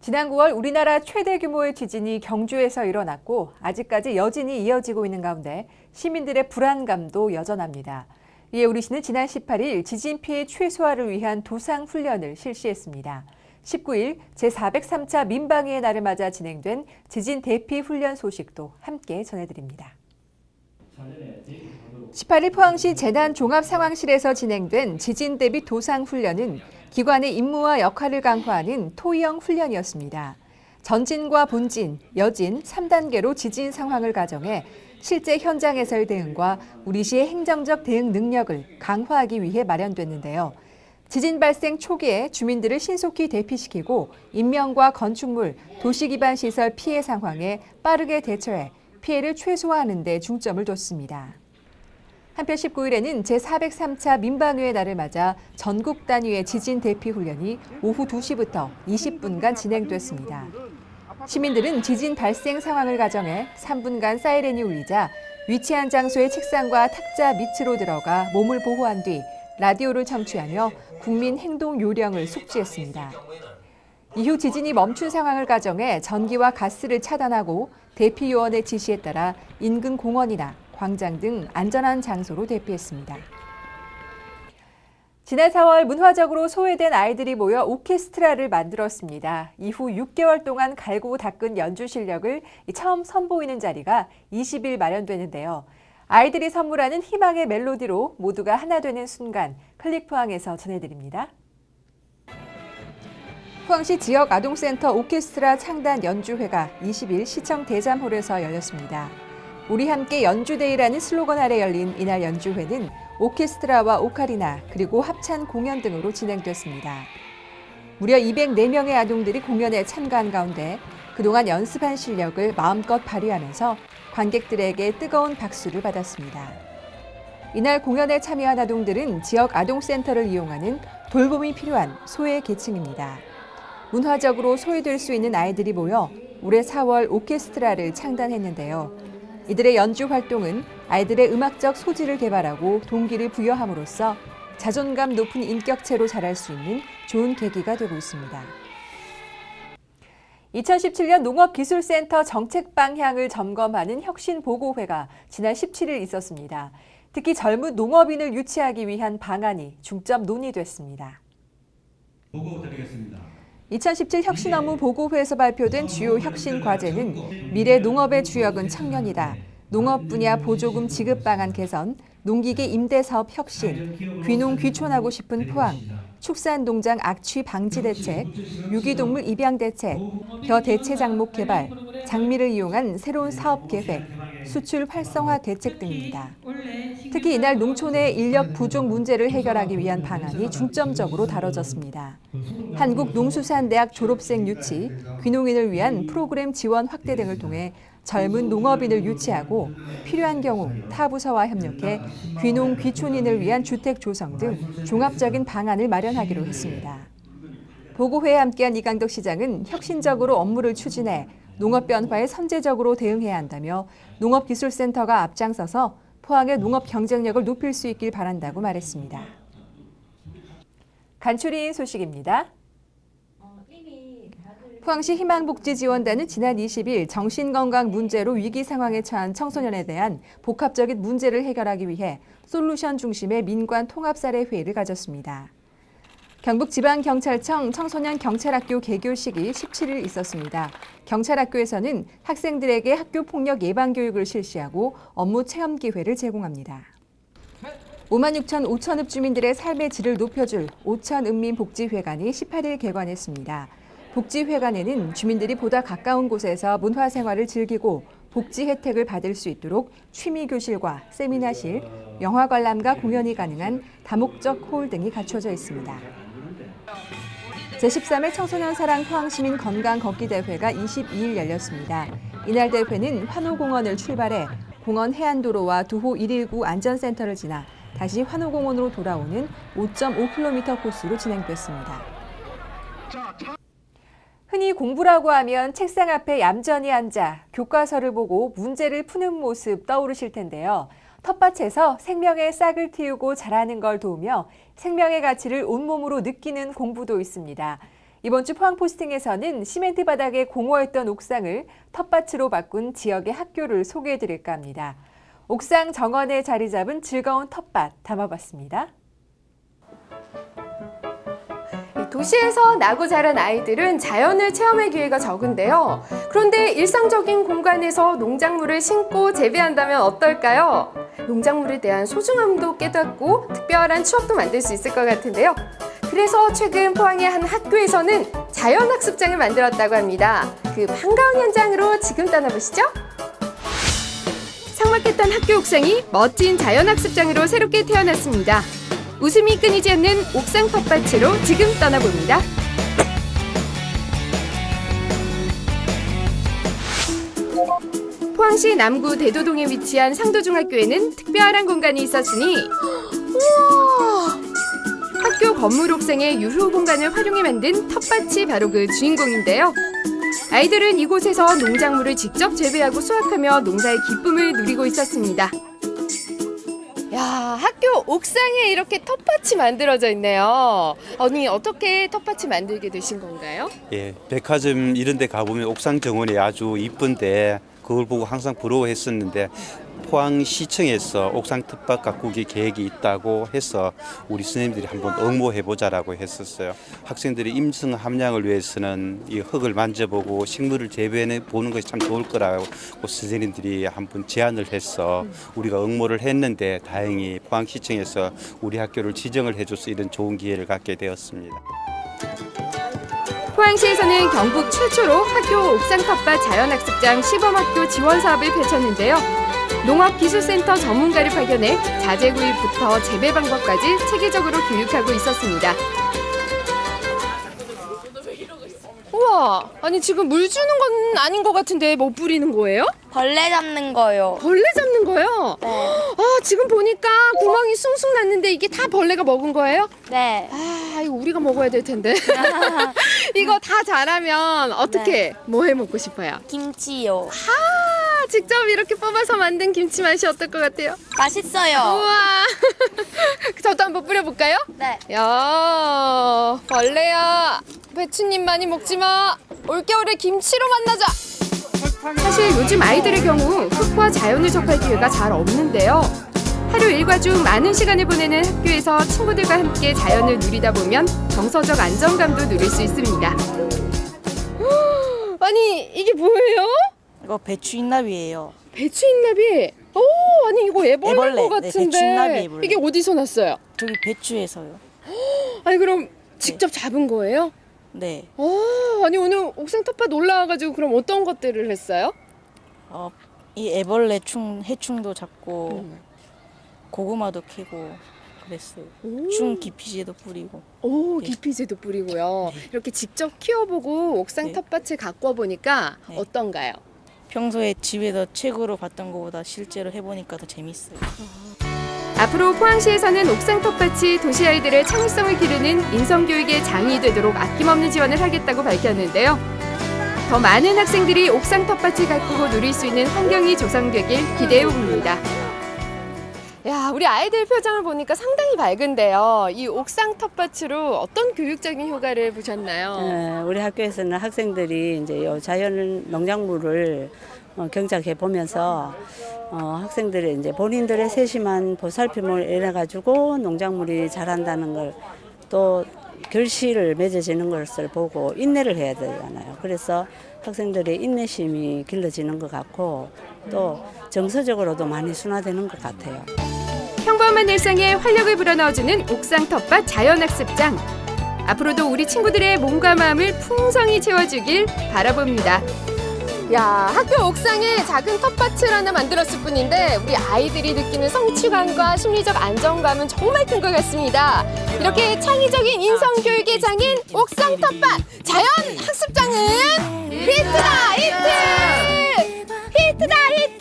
지난 9월 우리나라 최대 규모의 지진이 경주에서 일어났고 아직까지 여진이 이어지고 있는 가운데 시민들의 불안감도 여전합니다. 이에 우리시는 지난 18일 지진 피해 최소화를 위한 도상 훈련을 실시했습니다. 19일 제403차 민방위의 날을 맞아 진행된 지진 대피 훈련 소식도 함께 전해드립니다. 18일 포항시 재난종합상황실에서 진행된 지진 대비 도상 훈련은 기관의 임무와 역할을 강화하는 토의형 훈련이었습니다. 전진과 본진, 여진 3단계로 지진 상황을 가정해 실제 현장에서의 대응과 우리시의 행정적 대응 능력을 강화하기 위해 마련됐는데요. 지진 발생 초기에 주민들을 신속히 대피시키고 인명과 건축물, 도시 기반 시설 피해 상황에 빠르게 대처해 피해를 최소화하는 데 중점을 뒀습니다. 한편 19일에는 제403차 민방위의 날을 맞아 전국 단위의 지진 대피 훈련이 오후 2시부터 20분간 진행됐습니다. 시민들은 지진 발생 상황을 가정해 3분간 사이렌이 울리자 위치한 장소의 책상과 탁자 밑으로 들어가 몸을 보호한 뒤 라디오를 청취하며 국민 행동 요령을 숙지했습니다. 이후 지진이 멈춘 상황을 가정해 전기와 가스를 차단하고 대피 요원의 지시에 따라 인근 공원이나 광장 등 안전한 장소로 대피했습니다. 지난 4월 문화적으로 소외된 아이들이 모여 오케스트라를 만들었습니다. 이후 6개월 동안 갈고 닦은 연주 실력을 처음 선보이는 자리가 20일 마련되는데요. 아이들이 선물하는 희망의 멜로디로 모두가 하나 되는 순간, 클릭포항에서 전해드립니다. 포항시 지역 아동센터 오케스트라 창단 연주회가 20일 시청 대잠홀에서 열렸습니다. 우리 함께 연주데이라는 슬로건 아래 열린 이날 연주회는 오케스트라와 오카리나 그리고 합찬 공연 등으로 진행됐습니다. 무려 204명의 아동들이 공연에 참가한 가운데 그동안 연습한 실력을 마음껏 발휘하면서 관객들에게 뜨거운 박수를 받았습니다. 이날 공연에 참여한 아동들은 지역 아동센터를 이용하는 돌봄이 필요한 소외 계층입니다. 문화적으로 소외될 수 있는 아이들이 모여 올해 4월 오케스트라를 창단했는데요. 이들의 연주 활동은 아이들의 음악적 소질을 개발하고 동기를 부여함으로써 자존감 높은 인격체로 자랄 수 있는 좋은 계기가 되고 있습니다. 2017년 농업기술센터 정책 방향을 점검하는 혁신보고회가 지난 17일 있었습니다. 특히 젊은 농업인을 유치하기 위한 방안이 중점 논의됐습니다. 보고 드리겠습니다. 2017 혁신업무 보고회에서 발표된 주요 혁신 과제는 미래 농업의 주역은 청년이다. 농업 분야 보조금 지급 방안 개선, 농기계 임대사업 혁신, 귀농 귀촌하고 싶은 포항, 축산농장 악취 방지 대책, 유기동물 입양 대책, 벼 대체 작목 개발, 장미를 이용한 새로운 사업 계획, 수출 활성화 대책 등입니다. 특히 이날 농촌의 인력 부족 문제를 해결하기 위한 방안이 중점적으로 다뤄졌습니다. 한국농수산대학 졸업생 유치, 귀농인을 위한 프로그램 지원 확대 등을 통해 젊은 농업인을 유치하고 필요한 경우 타 부서와 협력해 귀농 귀촌인을 위한 주택 조성 등 종합적인 방안을 마련하기로 했습니다. 보고회에 함께한 이강덕 시장은 혁신적으로 업무를 추진해 농업 변화에 선제적으로 대응해야 한다며 농업기술센터가 앞장서서 포항의 농업 경쟁력을 높일 수 있길 바란다고 말했습니다. 간추린 소식입니다. 포항시 희망복지지원단은 지난 20일 정신건강 문제로 위기 상황에 처한 청소년에 대한 복합적인 문제를 해결하기 위해 솔루션 중심의 민관 통합사례 회의를 가졌습니다. 경북지방경찰청 청소년 경찰학교 개교식이 17일 있었습니다. 경찰학교에서는 학생들에게 학교폭력 예방 교육을 실시하고 업무 체험 기회를 제공합니다. 56,5천읍 주민들의 삶의 질을 높여줄 오천읍민복지회관이 18일 개관했습니다. 복지회관에는 주민들이 보다 가까운 곳에서 문화생활을 즐기고 복지 혜택을 받을 수 있도록 취미교실과 세미나실, 영화관람과 공연이 가능한 다목적 홀 등이 갖춰져 있습니다. 제13회 청소년 사랑 포항시민 건강 걷기 대회가 22일 열렸습니다. 이날 대회는 환호공원을 출발해 공원 해안도로와 두호 119 안전센터를 지나 다시 환호공원으로 돌아오는 5.5km 코스로 진행됐습니다. 흔히 공부라고 하면 책상 앞에 얌전히 앉아 교과서를 보고 문제를 푸는 모습 떠오르실 텐데요. 텃밭에서 생명의 싹을 틔우고 자라는 걸 도우며 생명의 가치를 온몸으로 느끼는 공부도 있습니다. 이번 주 포항포스팅에서는 시멘트 바닥에 공허했던 옥상을 텃밭으로 바꾼 지역의 학교를 소개해드릴까 합니다. 옥상 정원에 자리 잡은 즐거운 텃밭 담아봤습니다. 도시에서 나고 자란 아이들은 자연을 체험할 기회가 적은데요. 그런데 일상적인 공간에서 농작물을 심고 재배한다면 어떨까요? 농작물에 대한 소중함도 깨닫고 특별한 추억도 만들 수 있을 것 같은데요. 그래서 최근 포항의 한 학교에서는 자연학습장을 만들었다고 합니다. 그 반가운 현장으로 지금 떠나보시죠. 삭막했던 학교 옥상이 멋진 자연학습장으로 새롭게 태어났습니다. 웃음이 끊이지 않는 옥상 텃밭으로 지금 떠나봅니다. 포항시 남구 대도동에 위치한 상도중학교에는 특별한 공간이 있었으니 우와! 학교 건물 옥상의 유휴 공간을 활용해 만든 텃밭이 바로 그 주인공인데요. 아이들은 이곳에서 농작물을 직접 재배하고 수확하며 농사의 기쁨을 누리고 있었습니다. 야, 학교 옥상에 이렇게 텃밭이 만들어져 있네요. 언니, 어떻게 텃밭이 만들게 되신 건가요? 예, 백화점 이런 데 가보면 옥상 정원이 아주 이쁜데 그걸 보고 항상 부러워했었는데 포항시청에서 옥상 텃밭 가꾸기 계획이 있다고 해서 우리 선생님들이 한번 응모해보자라고 했었어요. 학생들이 임성 함량을 위해서는 이 흙을 만져보고 식물을 재배해 보는 것이 참 좋을 거라고 선생님들이 한번 제안을 해서 우리가 응모를 했는데 다행히 포항시청에서 우리 학교를 지정을 해줘서 이런 좋은 기회를 갖게 되었습니다. 포항시에서는 경북 최초로 학교 옥상 텃밭 자연학습장 시범학교 지원 사업을 펼쳤는데요. 농업기술센터 전문가를 파견해 자재 구입부터 재배 방법까지 체계적으로 교육하고 있었습니다. 우와, 아니 지금 물 주는 건 아닌 것 같은데 뭐 뿌리는 거예요? 벌레 잡는 거요. 벌레 잡는 거요? 네. 아, 지금 보니까 구멍이 숭숭 났는데 이게 다 벌레가 먹은 거예요? 네. 아, 이거 우리가 먹어야 될 텐데. 이거 다 자라면 어떻게 뭐 해 먹고 싶어요? 김치요. 아, 직접 이렇게 뽑아서 만든 김치 맛이 어떨 것 같아요? 맛있어요. 우와. 저도 한번 뿌려볼까요? 네. 야, 벌레야. 배추님 많이 먹지 마. 올겨울에 김치로 만나자. 사실 요즘 아이들의 경우 흙과 자연을 접할 기회가 잘 없는데요. 하루 일과 중 많은 시간을 보내는 학교에서 친구들과 함께 자연을 누리다 보면 정서적 안정감도 누릴 수 있습니다. 아니, 이게 뭐예요? 이거 배추인나비예요. 배추인나비. 오, 아니 이거 애벌레인 애벌레. 것 네, 같은데. 배추인나비 애벌레. 이게 어디서 났어요? 저기 배추에서요. 아니 그럼 직접 잡은 거예요? 네. 아니 오늘 옥상 텃밭 올라와가지고 그럼 어떤 것들을 했어요? 이 애벌레 해충도 잡고 고구마도 캐고 그랬어요. 충 기피제도 뿌리고. 오, 네. 기피제도 뿌리고요. 이렇게 직접 키워보고 옥상 네. 텃밭을 가꿔 보니까 네. 어떤가요? 평소에 집에서 책으로 봤던 것보다 실제로 해보니까 더 재밌어요. 앞으로 포항시에서는 옥상 텃밭이 도시 아이들의 창의성을 기르는 인성교육의 장이 되도록 아낌없는 지원을 하겠다고 밝혔는데요. 더 많은 학생들이 옥상 텃밭을 가꾸고 누릴 수 있는 환경이 조성되길 기대해 봅니다. 야, 우리 아이들 표정을 보니까 상당히 밝은데요. 이 옥상 텃밭으로 어떤 교육적인 효과를 보셨나요? 우리 학교에서는 학생들이 이제 요 자연 농작물을 경작해 보면서 학생들이 이제 본인들의 세심한 보살핌을 인해 가지고 농작물이 자란다는 걸 또 결실을 맺어지는 것을 보고 인내를 해야 되잖아요. 그래서 학생들의 인내심이 길러지는 것 같고 또 정서적으로도 많이 순화되는 것 같아요. 평범한 일상에 활력을 불어넣어주는 옥상 텃밭 자연학습장. 앞으로도 우리 친구들의 몸과 마음을 풍성히 채워주길 바라봅니다. 야, 학교 옥상에 작은 텃밭을 하나 만들었을 뿐인데 우리 아이들이 느끼는 성취감과 심리적 안정감은 정말 큰 것 같습니다. 이렇게 창의적인 인성교육의 장인 옥상 텃밭 자연학습장은 히트다 히트! 히트다 히트!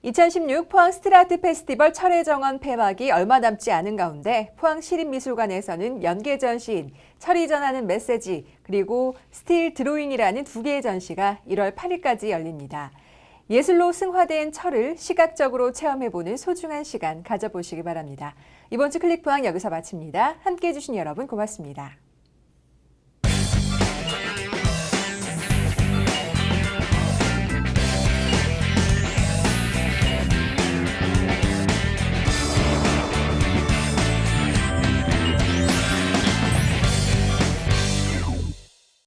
2016 포항 스트라트 페스티벌 철의정원 폐막이 얼마 남지 않은 가운데 포항시립미술관에서는 연계전 시인, 철이 전하는 메시지, 그리고 스틸 드로잉이라는 두 개의 전시가 1월 8일까지 열립니다. 예술로 승화된 철을 시각적으로 체험해보는 소중한 시간 가져보시기 바랍니다. 이번 주 클릭포항 여기서 마칩니다. 함께해 주신 여러분 고맙습니다.